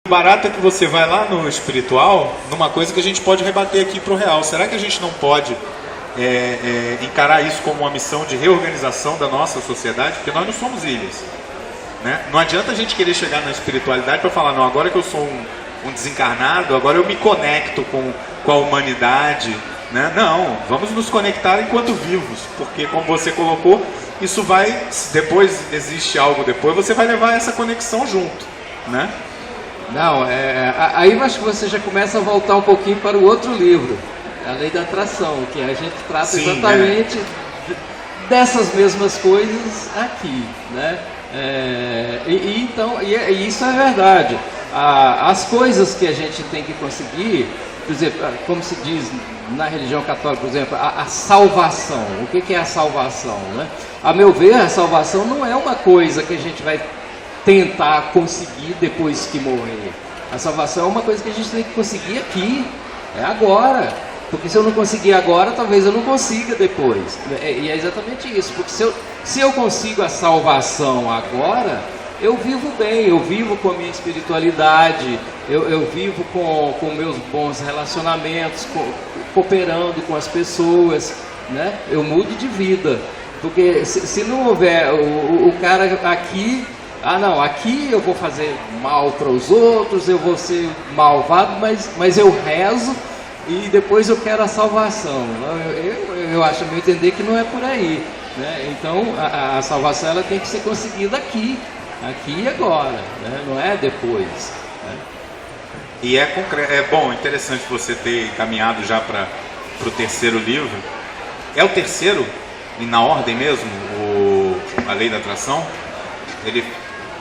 O barato é que você vai lá no espiritual, numa coisa que a gente pode rebater aqui para o real. Será que a gente não pode encarar isso como uma missão de reorganização da nossa sociedade? Porque nós não somos ilhas, né? Não adianta a gente querer chegar na espiritualidade para falar, não, agora que eu sou um desencarnado, agora eu me conecto com a humanidade, né? Não, vamos nos conectar enquanto vivos, porque como você colocou, isso vai, depois existe algo depois, você vai levar essa conexão junto, né? Não, aí eu acho que você já começa a voltar um pouquinho para o outro livro, a Lei da Atração, que a gente trata exatamente dessas mesmas coisas aqui, né? Então, isso é verdade. As coisas que a gente tem que conseguir, por exemplo, como se diz na religião católica, por exemplo, a salvação. O que é a salvação, né? A meu ver, a salvação não é uma coisa que a gente vai tentar conseguir depois que morrer. A salvação é uma coisa que a gente tem que conseguir aqui, é agora. Porque se eu não conseguir agora, talvez eu não consiga depois. E é exatamente isso. Porque se eu consigo a salvação agora, eu vivo bem, eu vivo com a minha espiritualidade, eu vivo com meus bons relacionamentos, cooperando com as pessoas, né? Eu mudo de vida. Porque se não houver o cara aqui... não, aqui eu vou fazer mal para os outros, eu vou ser malvado, mas eu rezo e depois eu quero a salvação. Eu acho, a meu entender, que não é por aí, né? Então a salvação ela tem que ser conseguida aqui e agora, né? Não é depois, né? E é bom, interessante você ter caminhado já para o terceiro livro. É o terceiro, e na ordem mesmo, a Lei da Atração?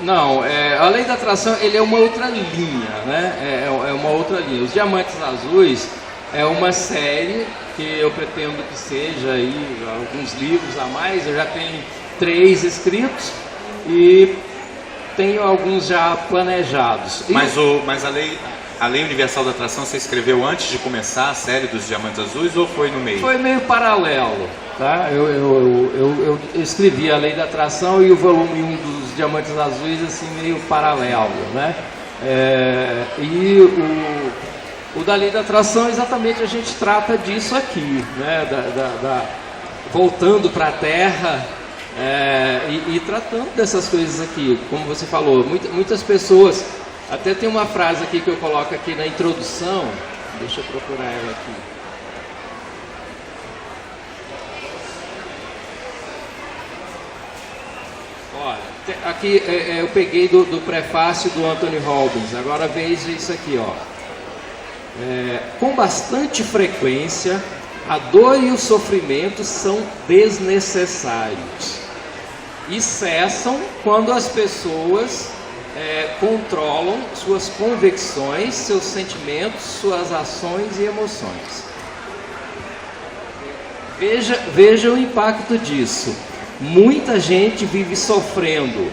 Não, a Lei da Atração ele é uma outra linha, né? É uma outra linha. Os Diamantes Azuis é uma série que eu pretendo que seja aí alguns livros a mais. Eu já tenho 3 escritos e tenho alguns já planejados. Mas a Lei Universal da Atração você escreveu antes de começar a série dos Diamantes Azuis ou foi no meio? Foi meio paralelo, tá? Eu escrevi a Lei da Atração e o volume 1 dos Diamantes Azuis assim meio paralelo, né? E o da Lei da Atração exatamente a gente trata disso aqui, né? Voltando para a Terra e tratando dessas coisas aqui, como você falou, muitas pessoas. Até tem uma frase aqui que eu coloco aqui na introdução, deixa eu procurar ela aqui. Olha, aqui eu peguei do prefácio do Anthony Robbins, agora veja isso aqui, ó. Com bastante frequência, a dor e o sofrimento são desnecessários e cessam quando as pessoas controlam suas convicções, seus sentimentos, suas ações e emoções. Veja o impacto disso. Muita gente vive sofrendo,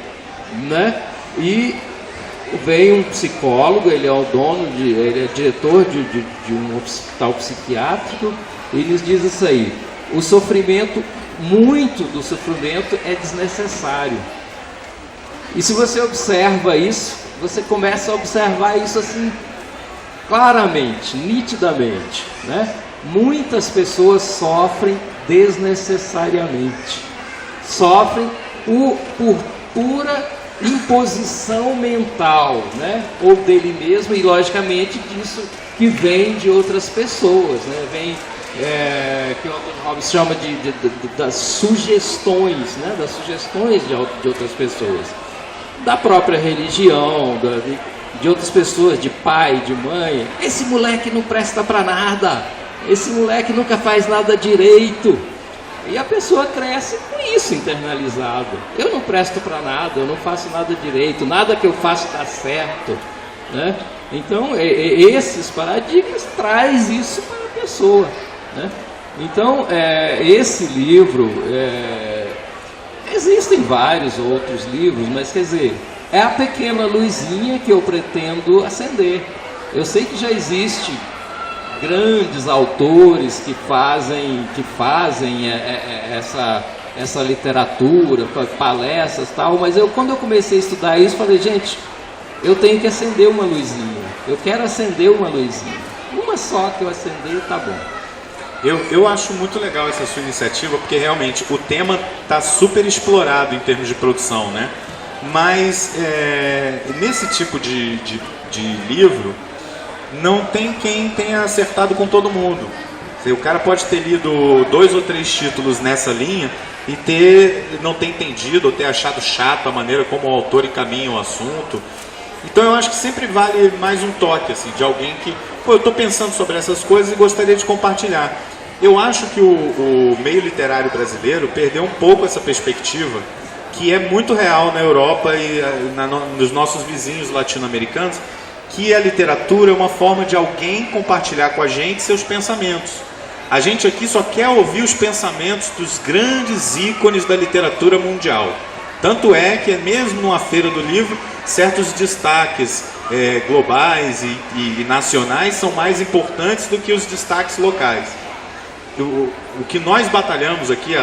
né? E vem um psicólogo, ele é diretor de um hospital psiquiátrico, e nos diz isso aí: o sofrimento, muito do sofrimento é desnecessário. E se você observa isso, você começa a observar isso assim claramente, nitidamente, né? Muitas pessoas sofrem desnecessariamente, sofrem por pura imposição mental, né? Ou dele mesmo e logicamente disso que vem de outras pessoas, né? Vem que o Anthony Robbins chama das sugestões, né? Das sugestões de outras pessoas, da própria religião, de outras pessoas, de pai, de mãe. Esse moleque não presta para nada, esse moleque nunca faz nada direito. E a pessoa cresce com isso internalizado. Eu não presto para nada, eu não faço nada direito, nada que eu faço dá certo, né? Então esses paradigmas traz isso para a pessoa, né? Então esse livro existem vários outros livros, mas quer dizer, é a pequena luzinha que eu pretendo acender. Eu sei que já existe grandes autores que fazem essa literatura, palestras e tal, mas quando eu comecei a estudar isso, falei, gente, eu tenho que acender uma luzinha. Eu quero acender uma luzinha. Uma só que eu acender, tá bom. Eu acho muito legal essa sua iniciativa, porque realmente o tema está super explorado em termos de produção, né? Mas nesse tipo de livro, não tem quem tenha acertado com todo mundo. O cara pode ter lido 2 ou 3 títulos nessa linha e não ter entendido ou ter achado chato a maneira como o autor encaminha o assunto. Então eu acho que sempre vale mais um toque assim, de alguém que, eu estou pensando sobre essas coisas e gostaria de compartilhar. Eu acho que o meio literário brasileiro perdeu um pouco essa perspectiva, que é muito real na Europa e nos nossos vizinhos latino-americanos, que a literatura é uma forma de alguém compartilhar com a gente seus pensamentos. A gente aqui só quer ouvir os pensamentos dos grandes ícones da literatura mundial. Tanto é que, mesmo numa feira do livro, certos destaques globais e nacionais são mais importantes do que os destaques locais. O que nós batalhamos aqui,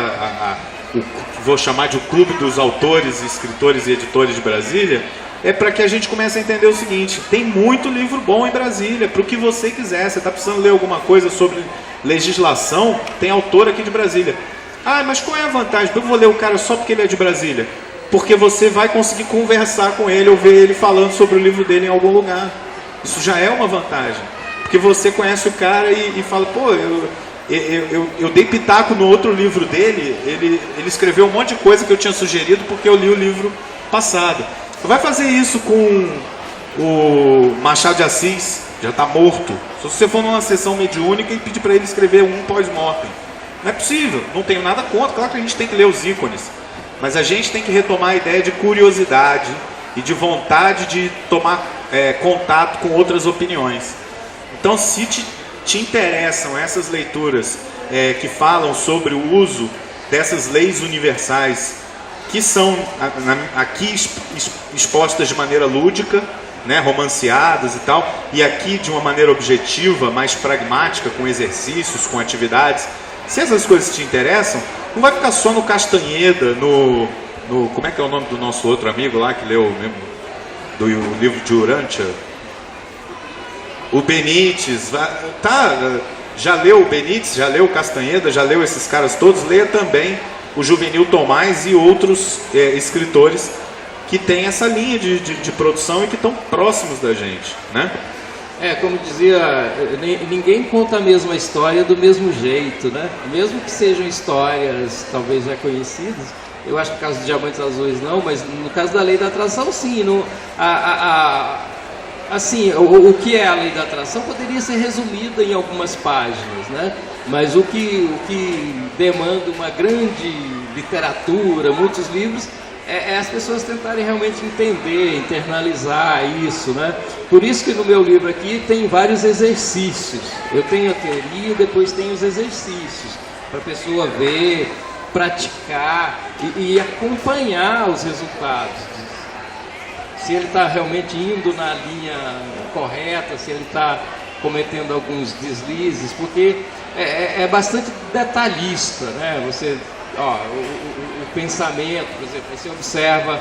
vou chamar de o Clube dos Autores, Escritores e Editores de Brasília, é para que a gente comece a entender o seguinte: tem muito livro bom em Brasília, para o que você quiser. Você está precisando ler alguma coisa sobre legislação, tem autor aqui de Brasília. Ah, mas qual é a vantagem? Eu vou ler o cara só porque ele é de Brasília. Porque você vai conseguir conversar com ele ou ver ele falando sobre o livro dele em algum lugar. Isso já é uma vantagem. Porque você conhece o cara e fala, pô, eu dei pitaco no outro livro dele, ele escreveu um monte de coisa que eu tinha sugerido porque eu li o livro passado. Vai fazer isso com o Machado de Assis, já está morto. Se você for numa sessão mediúnica e pedir para ele escrever um pós-mortem, não é possível, não tenho nada contra, claro que a gente tem que ler os ícones, mas a gente tem que retomar a ideia de curiosidade e de vontade de tomar contato com outras opiniões. Então, se te interessam essas leituras que falam sobre o uso dessas leis universais, que são aqui expostas de maneira lúdica, né, romanceadas e tal, e aqui de uma maneira objetiva, mais pragmática, com exercícios, com atividades. Se essas coisas te interessam, não vai ficar só no Castanheda, como é que é o nome do nosso outro amigo lá que leu mesmo, do livro de Urântia? O Benítez, já leu o Benítez, já leu o Castanheda, já leu esses caras todos, leia também o Juvenil Tomás e outros escritores que têm essa linha de produção e que estão próximos da gente, né? Como dizia, ninguém conta a mesma história do mesmo jeito, né? Mesmo que sejam histórias talvez já conhecidas, eu acho que no caso dos Diamantes Azuis não, mas no caso da Lei da Atração sim, assim, o que é a Lei da Atração poderia ser resumida em algumas páginas, né? Mas o que demanda uma grande literatura, muitos livros, é as pessoas tentarem realmente entender, internalizar isso, né? Por isso que no meu livro aqui tem vários exercícios. Eu tenho a teoria e depois tem os exercícios, para a pessoa ver, praticar e acompanhar os resultados. Se ele está realmente indo na linha correta, se ele está cometendo alguns deslizes, porque é bastante detalhista, né? Você, o pensamento, por exemplo, você observa,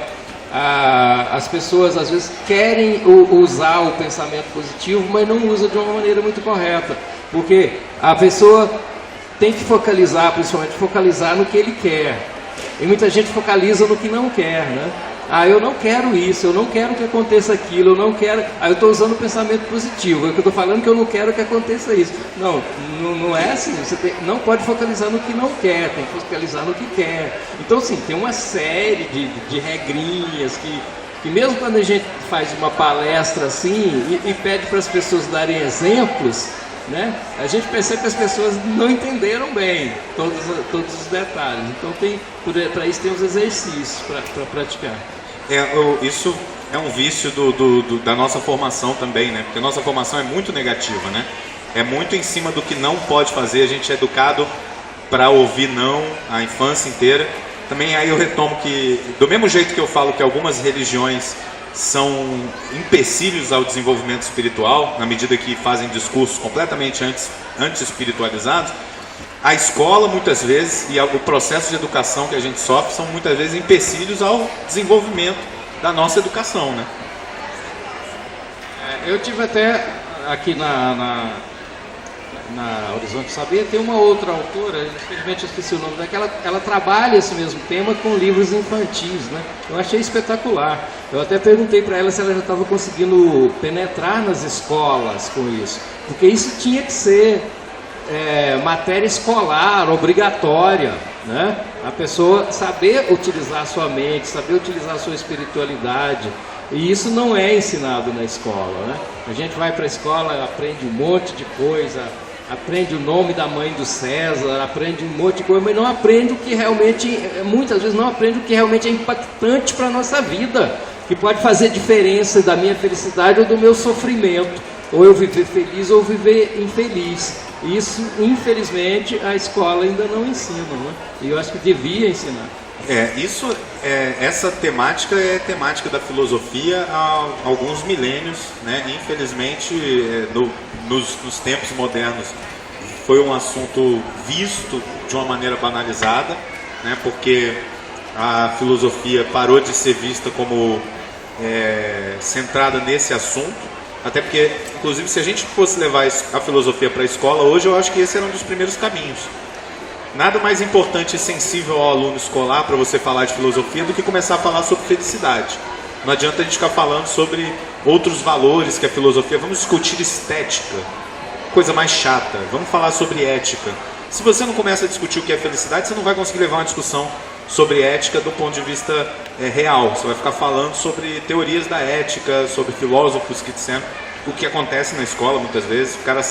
as pessoas às vezes querem usar o pensamento positivo, mas não usa de uma maneira muito correta, porque a pessoa tem que focalizar, principalmente focalizar no que ele quer, e muita gente focaliza no que não quer, né? Eu não quero isso, eu não quero que aconteça aquilo, eu não quero... eu estou usando o pensamento positivo, eu estou falando que eu não quero que aconteça isso. Não é assim, você não pode focalizar no que não quer, tem que focalizar no que quer. Então, assim, tem uma série de regrinhas que mesmo quando a gente faz uma palestra assim e pede para as pessoas darem exemplos, né, a gente percebe que as pessoas não entenderam bem todos os detalhes. Então, para isso tem os exercícios para praticar. Isso é um vício da nossa formação também, né? Porque a nossa formação é muito negativa, né? É muito em cima do que não pode fazer. A gente é educado para ouvir não a infância inteira. Também aí eu retomo que, do mesmo jeito que eu falo que algumas religiões são empecilhos ao desenvolvimento espiritual, na medida que fazem discursos completamente anti-espiritualizados, a escola muitas vezes e o processo de educação que a gente sofre são muitas vezes empecilhos ao desenvolvimento da nossa educação, né? Eu tive até aqui na Horizonte Saber, tem uma outra autora, infelizmente eu esqueci o nome daquela, ela trabalha esse mesmo tema com livros infantis, né? Eu achei espetacular. Eu até perguntei para ela se ela já estava conseguindo penetrar nas escolas com isso, porque isso tinha que ser matéria escolar, obrigatória, né? A pessoa saber utilizar a sua mente, saber utilizar a sua espiritualidade. E isso não é ensinado na escola, né? A gente vai para a escola, aprende um monte de coisa, aprende o nome da mãe do César, aprende um monte de coisa, mas não aprende o que realmente, muitas vezes não aprende o que realmente é impactante para a nossa vida, que pode fazer diferença da minha felicidade ou do meu sofrimento, ou eu viver feliz ou viver infeliz. Isso, infelizmente, a escola ainda não ensina, né? E eu acho que devia ensinar. Essa temática é temática da filosofia há alguns milênios, né? Infelizmente, nos tempos modernos, foi um assunto visto de uma maneira banalizada, né? Porque a filosofia parou de ser vista como centrada nesse assunto. Até porque, inclusive, se a gente fosse levar a filosofia para a escola hoje, eu acho que esse era um dos primeiros caminhos. Nada mais importante e sensível ao aluno escolar para você falar de filosofia do que começar a falar sobre felicidade. Não adianta a gente ficar falando sobre outros valores que a filosofia... Vamos discutir estética, coisa mais chata. Vamos falar sobre ética. Se você não começa a discutir o que é felicidade, você não vai conseguir levar uma discussão sobre ética do ponto de vista real. Você vai ficar falando sobre teorias da ética, sobre filósofos que disseram o que acontece na escola muitas vezes. O cara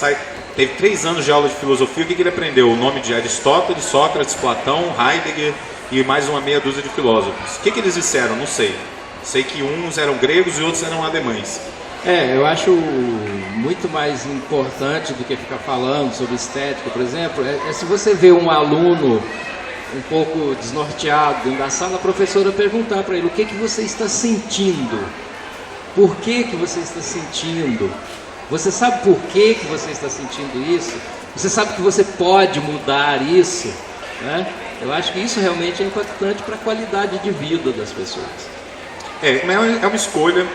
teve 3 anos de aula de filosofia, o que ele aprendeu? O nome de Aristóteles, Sócrates, Platão, Heidegger e mais uma meia dúzia de filósofos. O que eles disseram? Não sei. Sei que uns eram gregos e outros eram alemães. Eu acho muito mais importante do que ficar falando sobre estética, por exemplo, se você vê um aluno um pouco desnorteado dentro da sala, a professora perguntar para ele: o que você está sentindo? Por que você está sentindo? Você sabe por que você está sentindo isso? Você sabe que você pode mudar isso, né? Eu acho que isso realmente é impactante para a qualidade de vida das pessoas. Mas é uma escolha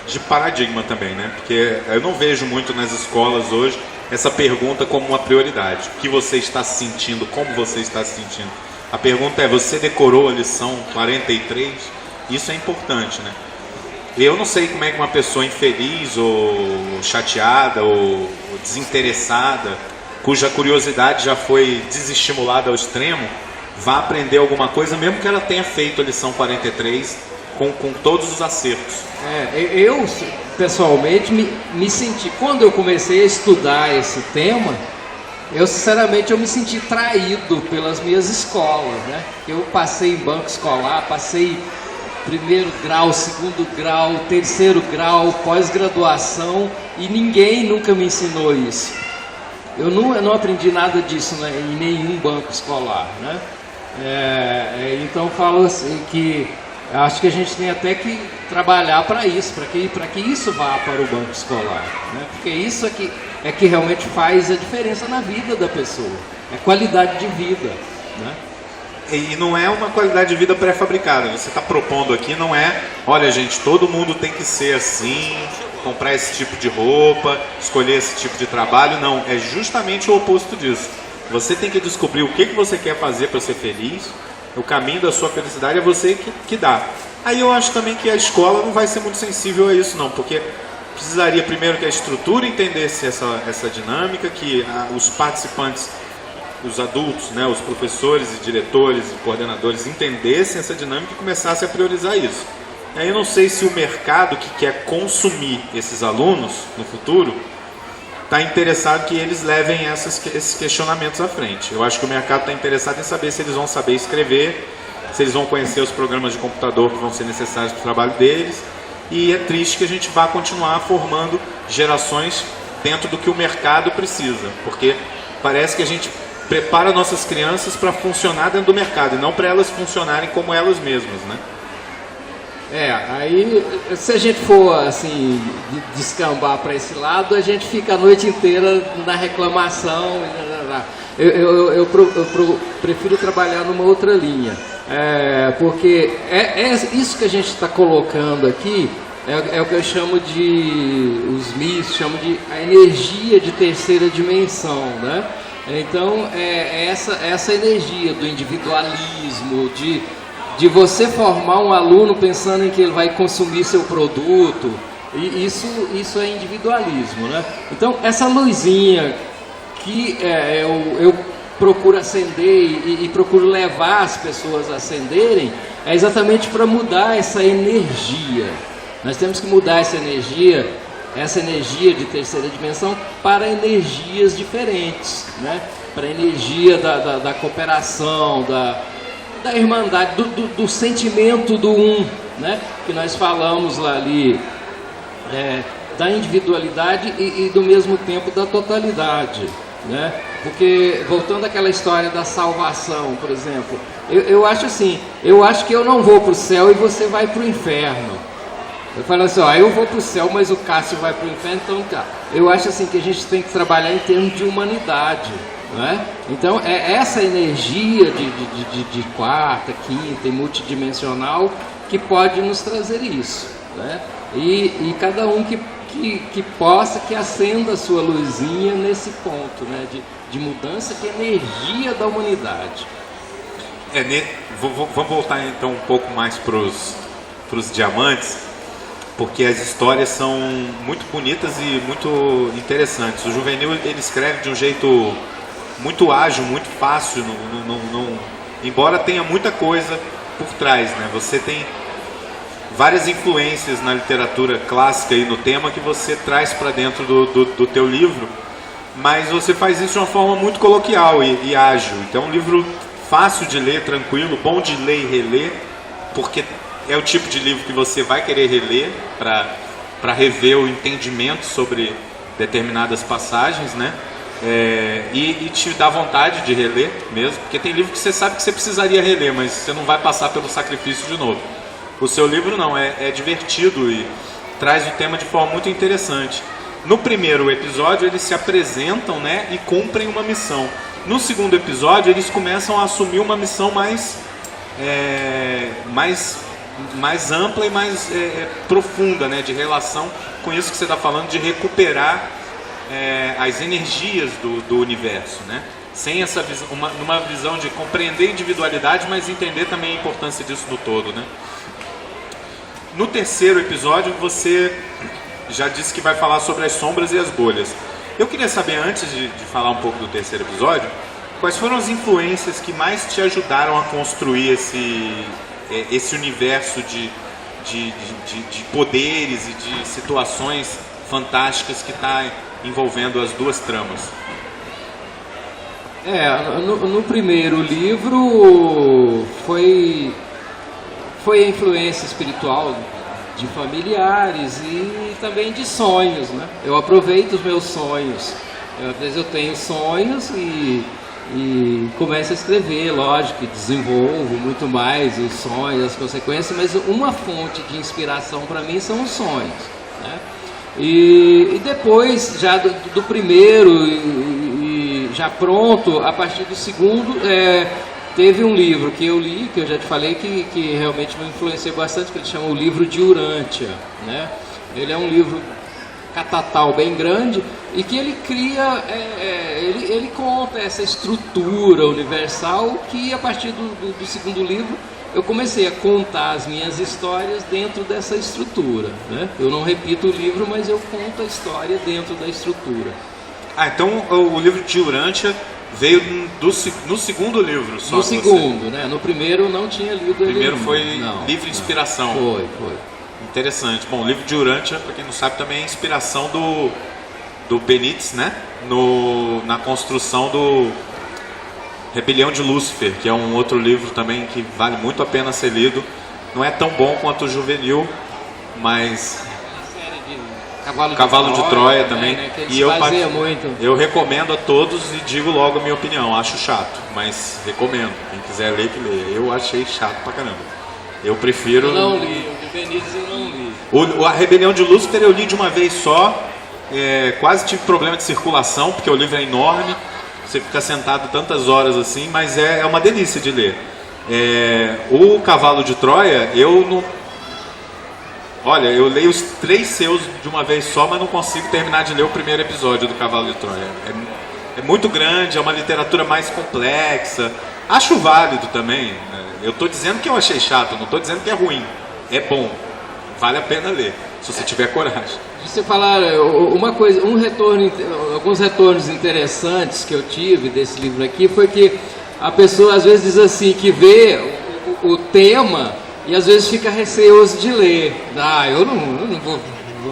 de paradigma também, né? Porque eu não vejo muito nas escolas hoje essa pergunta como uma prioridade. O que você está sentindo? Como você está se sentindo? A pergunta é: você decorou a lição 43? Isso é importante, né? Eu não sei como é que uma pessoa infeliz ou chateada ou desinteressada, cuja curiosidade já foi desestimulada ao extremo, vá aprender alguma coisa, mesmo que ela tenha feito a lição 43 com todos os acertos. Eu pessoalmente me senti, quando eu comecei a estudar esse tema, eu sinceramente me senti traído pelas minhas escolas, né? Eu passei em banco escolar, passei primeiro grau, segundo grau, terceiro grau, pós-graduação, e ninguém nunca me ensinou isso. Eu não aprendi nada disso, né, em nenhum banco escolar, né? Então falo assim que acho que a gente tem até que trabalhar para isso, para que isso vá para o banco escolar, né? Porque isso é que realmente faz a diferença na vida da pessoa, é qualidade de vida, né? E não é uma qualidade de vida pré-fabricada. Você está propondo aqui, não é: olha, gente, todo mundo tem que ser assim, comprar esse tipo de roupa, escolher esse tipo de trabalho. Não, é justamente o oposto disso. Você tem que descobrir o que você quer fazer para ser feliz. O caminho da sua felicidade é você que dá. Aí eu acho também que a escola não vai ser muito sensível a isso, não, porque precisaria primeiro que a estrutura entendesse essa dinâmica, que os participantes, os adultos, né, os professores e diretores e coordenadores entendessem essa dinâmica e começassem a priorizar isso. Aí eu não sei se o mercado que quer consumir esses alunos no futuro está interessado que eles levem esses questionamentos à frente. Eu acho que o mercado está interessado em saber se eles vão saber escrever, se eles vão conhecer os programas de computador que vão ser necessários para o trabalho deles. E é triste que a gente vá continuar formando gerações dentro do que o mercado precisa, porque parece que a gente prepara nossas crianças para funcionar dentro do mercado e não para elas funcionarem como elas mesmas, né? Aí se a gente for assim descambar para esse lado, a gente fica a noite inteira na reclamação. Eu prefiro trabalhar numa outra linha, porque isso que a gente está colocando aqui É o que eu chamo os mitos chamam de a energia de terceira dimensão, né? Então, é essa energia do individualismo, de você formar um aluno pensando em que ele vai consumir seu produto, e isso é individualismo, né? Então, essa luzinha que eu procuro acender e procuro levar as pessoas a acenderem, é exatamente para mudar essa energia. Nós temos que mudar essa energia de terceira dimensão para energias diferentes, né? Para a energia da cooperação, da irmandade, do sentimento do um, né? Que nós falamos lá ali, da individualidade e do mesmo tempo da totalidade, né? Porque, voltando àquela história da salvação, por exemplo, eu acho assim, eu acho que eu não vou para o céu e você vai para o inferno. Eu falo assim, eu vou para o céu, mas o Cássio vai para o inferno, então tá. Eu acho assim que a gente tem que trabalhar em termos de humanidade, né? Então é essa energia de quarta, quinta e multidimensional que pode nos trazer isso, né? E cada um que possa, que acenda a sua luzinha nesse ponto, né? De mudança de energia da humanidade. Vamos voltar então um pouco mais para os diamantes, porque as histórias são muito bonitas e muito interessantes. O Juvenil, ele escreve de um jeito muito ágil, muito fácil, embora tenha muita coisa por trás, né? Você tem várias influências na literatura clássica e no tema que você traz para dentro do teu livro, mas você faz isso de uma forma muito coloquial e ágil. Então é um livro fácil de ler, tranquilo, bom de ler e reler, porque é o tipo de livro que você vai querer reler para rever o entendimento sobre determinadas passagens, né? E te dá vontade de reler mesmo, porque tem livro que você sabe que você precisaria reler, mas você não vai passar pelo sacrifício de novo. O seu livro não, é divertido e traz o tema de forma muito interessante. No primeiro episódio eles se apresentam, né, e cumprem uma missão. No segundo episódio eles começam a assumir uma missão mais ampla e mais profunda, né, de relação com isso que você está falando, de recuperar as energias do universo, né? Sem essa visão, numa visão de compreender a individualidade, mas entender também a importância disso no todo, né? No terceiro episódio você já disse que vai falar sobre as sombras e as bolhas. Eu queria saber, antes de falar um pouco do terceiro episódio, quais foram as influências que mais te ajudaram a construir esse universo de poderes e de situações fantásticas que está envolvendo as duas tramas. No primeiro livro foi a influência espiritual de familiares e também de sonhos, né? Eu aproveito os meus sonhos. Às vezes eu tenho sonhos e começo a escrever, lógico, e desenvolvo muito mais os sonhos, as consequências, mas uma fonte de inspiração para mim são os sonhos, né? E depois, já do primeiro, e já pronto, a partir do segundo, teve um livro que eu li, que eu já te falei, que realmente me influenciou bastante, que ele chama O Livro de Urântia, né? Ele é um livro catatal bem grande e que ele cria, ele conta essa estrutura universal que a partir do segundo livro eu comecei a contar as minhas histórias dentro dessa estrutura, né? Eu não repito o livro, mas eu conto a história dentro da estrutura. Então o livro de Urântia veio no segundo livro só? No segundo, né? No primeiro não tinha lido ele. O primeiro foi livre de inspiração. Foi. Interessante. Bom, o livro de Urântia, para quem não sabe, também é a inspiração do Benítez, né? Na construção do Rebelião de Lúcifer, que é um outro livro também que vale muito a pena ser lido. Não é tão bom quanto o Juvenil, mas Cavalo de Troia também, né? E eu recomendo a todos e digo logo a minha opinião. Acho chato, mas recomendo. Quem quiser ler, que leia. Eu achei chato pra caramba. Eu prefiro... Eu não li, o de Benítez eu não li. A Rebelião de Lúcifer eu li de uma vez só. Quase tive problema de circulação, porque o livro é enorme. Você fica sentado tantas horas assim, mas é uma delícia de ler. O Cavalo de Troia, eu Olha, eu leio os 3 seus de uma vez só, mas não consigo terminar de ler o primeiro episódio do Cavalo de Troia. É muito grande, é uma literatura mais complexa. Acho válido também. Eu estou dizendo que eu achei chato, não estou dizendo que é ruim. É bom, vale a pena ler, se você tiver coragem. Você falar uma coisa, alguns retornos interessantes que eu tive desse livro aqui foi que a pessoa às vezes diz assim, que vê o tema e às vezes fica receoso de ler. Eu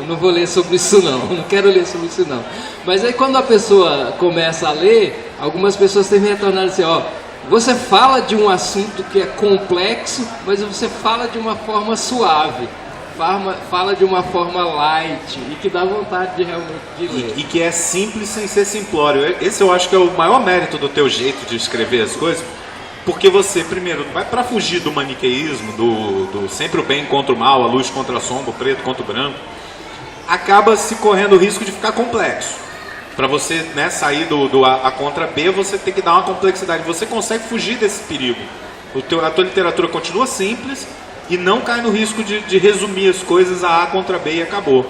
não vou ler sobre isso não quero ler sobre isso não. Mas aí quando a pessoa começa a ler, algumas pessoas têm me retornado assim, você fala de um assunto que é complexo, mas você fala de uma forma suave. Fala de uma forma light e que dá vontade de realmente de ler. E que é simples sem ser simplório. Esse eu acho que é o maior mérito do teu jeito de escrever as coisas, porque você, primeiro, vai para fugir do maniqueísmo, do sempre o bem contra o mal, a luz contra a sombra, o preto contra o branco, acaba se correndo o risco de ficar complexo. Para você, né, sair do A contra B, você tem que dar uma complexidade. Você consegue fugir desse perigo. A tua literatura continua simples e não cai no risco de resumir as coisas a contra B e acabou.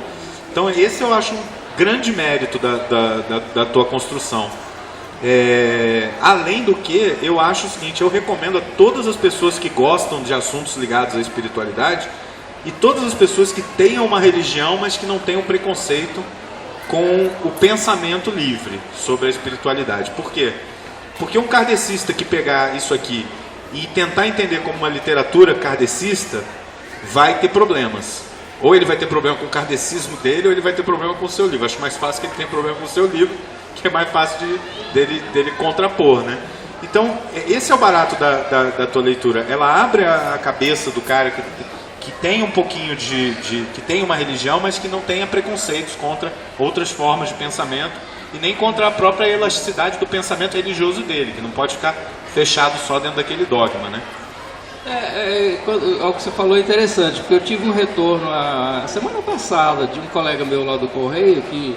Então esse eu acho um grande mérito da tua construção. Além do que, eu acho o seguinte, eu recomendo a todas as pessoas que gostam de assuntos ligados à espiritualidade e todas as pessoas que tenham uma religião, mas que não tenham preconceito com o pensamento livre sobre a espiritualidade. Por quê? Porque um kardecista que pegar isso aqui e tentar entender como uma literatura kardecista vai ter problemas. Ou ele vai ter problema com o kardecismo dele, ou ele vai ter problema com o seu livro. Acho mais fácil que ele tenha problema com o seu livro, que é mais fácil dele contrapor, né? Então, esse é o barato da tua leitura. Ela abre a cabeça do cara que tem um pouquinho que tem uma religião, mas que não tenha preconceitos contra outras formas de pensamento e nem contra a própria elasticidade do pensamento religioso dele, que não pode ficar fechado só dentro daquele dogma, né? O que você falou é interessante, porque eu tive um retorno a semana passada de um colega meu lá do Correio que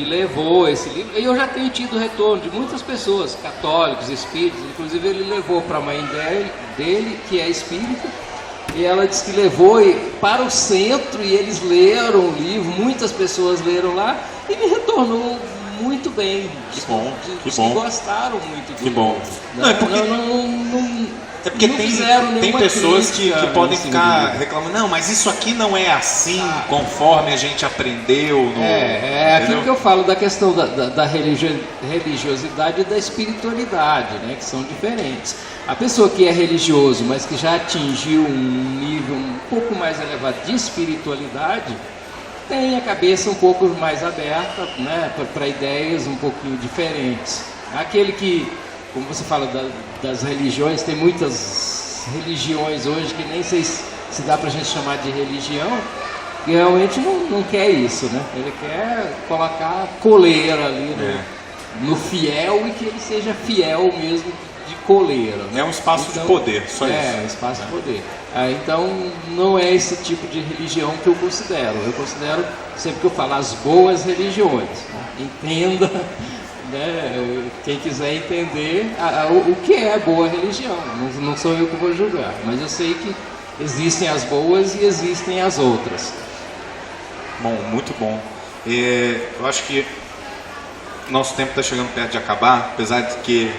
levou esse livro, e eu já tenho tido retorno de muitas pessoas, católicos, espíritas, inclusive ele levou para a mãe dele, que é espírita, e ela disse que levou para o centro e eles leram o livro, muitas pessoas leram lá e me retornou muito bem. Que bom, que bom. Gostaram muito do que bom. Não, é porque, tem pessoas que podem ficar reclamando, não, mas isso aqui não é assim conforme a gente aprendeu. Aquilo que eu falo da questão da religiosidade e da espiritualidade, né, que são diferentes. A pessoa que é religioso, mas que já atingiu um nível um pouco mais elevado de espiritualidade, tem a cabeça um pouco mais aberta, né, para ideias um pouquinho diferentes. Aquele que, como você fala das religiões, tem muitas religiões hoje que nem sei se dá para a gente chamar de religião, que realmente não quer isso, né? Ele quer colocar coleira ali no fiel e que ele seja fiel mesmo de coleira. Né? É um espaço de poder, só isso. Um espaço de poder. Então, não é esse tipo de religião que eu considero. Eu considero, sempre que eu falo, as boas religiões. Né? Entenda, né? Quem quiser entender o que é boa religião. Não sou eu que vou julgar, mas eu sei que existem as boas e existem as outras. Bom, muito bom. Eu acho que nosso tempo está chegando perto de acabar, apesar de que,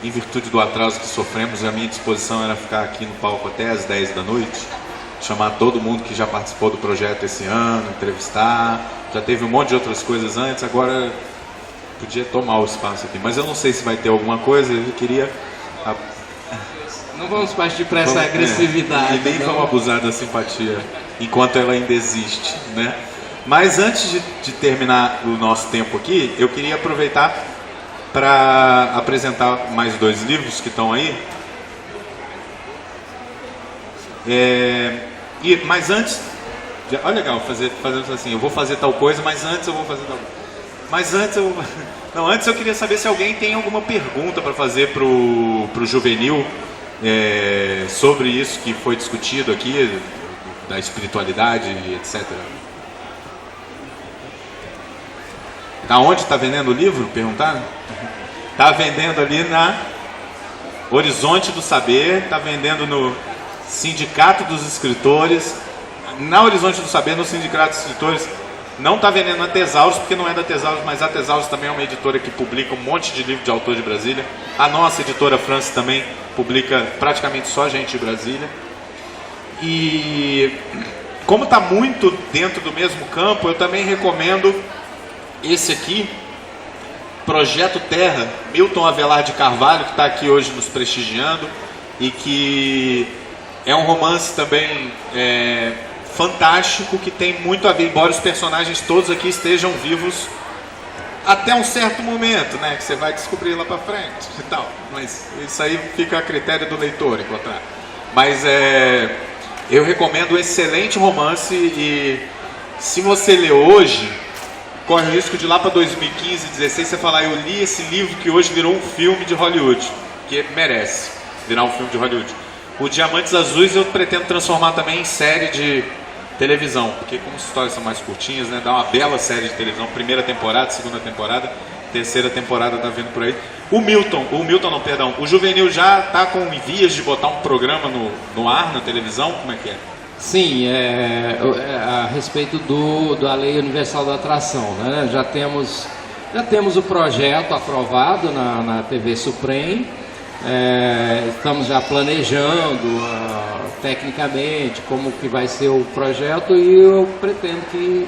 em virtude do atraso que sofremos, a minha disposição era ficar aqui no palco até às 10 da noite, chamar todo mundo que já participou do projeto esse ano, entrevistar, já teve um monte de outras coisas antes, agora podia tomar o espaço aqui, mas eu não sei se vai ter alguma coisa, eu queria... Não vamos partir para essa agressividade. E nem vamos abusar da simpatia enquanto ela ainda existe, né? Mas antes de terminar o nosso tempo aqui, eu queria aproveitar para apresentar mais 2 livros que estão aí. Mas antes, olha legal, fazer assim, eu vou fazer tal coisa, mas antes eu vou fazer tal coisa. Mas antes eu vou... Não, antes eu queria saber se alguém tem alguma pergunta para fazer pro Juvenil sobre isso que foi discutido aqui, da espiritualidade e etc. Aonde está vendendo o livro? Perguntaram? Está vendendo ali na Horizonte do Saber, está vendendo no Sindicato dos Escritores. na Horizonte do Saber, no Sindicato de Escritores, não está vendendo a Tesauros, porque não é da Tesauros, mas a Tesauros também é uma editora que publica um monte de livro de autor de Brasília. A nossa editora France também publica praticamente só gente de Brasília. E como está muito dentro do mesmo campo, eu também recomendo esse aqui, Projeto Terra, Milton Avelar de Carvalho, que está aqui hoje nos prestigiando, e que é um romance também fantástico, que tem muito a ver, embora os personagens todos aqui estejam vivos até um certo momento, né, que você vai descobrir lá para frente e tal, mas isso aí fica a critério do leitor encontrar. Mas eu recomendo um excelente romance, e se você lê hoje, corre o risco de lá para 2015, 2016, você falar: eu li esse livro que hoje virou um filme de Hollywood, que merece virar um filme de Hollywood. O Diamantes Azuis eu pretendo transformar também em série de televisão, porque como as histórias são mais curtinhas, né, dá uma bela série de televisão, primeira temporada, segunda temporada, terceira temporada tá vindo por aí. O Juvenil já tá com vias de botar um programa no ar, na televisão, como é que é? Sim, a respeito da Lei Universal da Atração, né? Já temos o projeto aprovado na TV Supreme, estamos já planejando tecnicamente como que vai ser o projeto, e eu pretendo que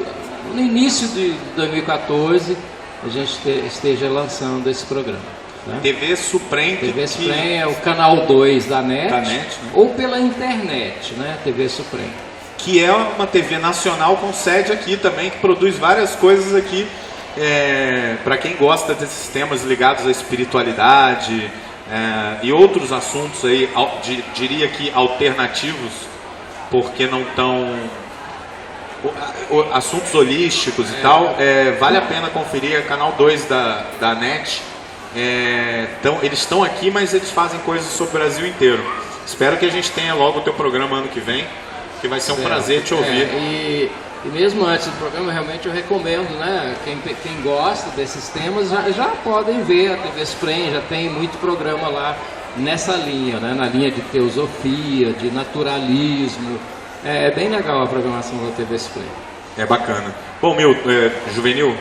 no início de 2014 a gente esteja lançando esse programa. Né? TV Supreme. TV Supreme é o canal 2 da NET, né? Ou pela internet, né? TV Supreme. Que é uma TV nacional com sede aqui também, que produz várias coisas aqui, para quem gosta desses temas ligados à espiritualidade e outros assuntos aí, diria que alternativos, porque não tão... assuntos holísticos e tal, vale a pena conferir, é canal 2 da NET. Eles estão aqui, mas eles fazem coisas sobre o Brasil inteiro. Espero que a gente tenha logo o teu programa ano que vem, que vai ser um prazer te ouvir. E mesmo antes do programa, realmente eu recomendo, né? Quem gosta desses temas já podem ver a TV Supreme, já tem muito programa lá nessa linha, né? Na linha de teosofia, de naturalismo. É bem legal a programação da TV Supreme. É bacana. Bom, Juvenil,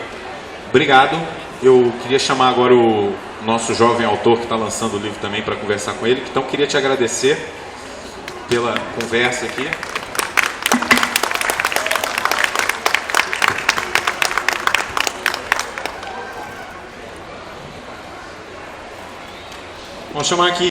obrigado. Eu queria chamar agora o nosso jovem autor que está lançando o livro também para conversar com ele. Então, queria te agradecer pela conversa aqui. Vamos chamar aqui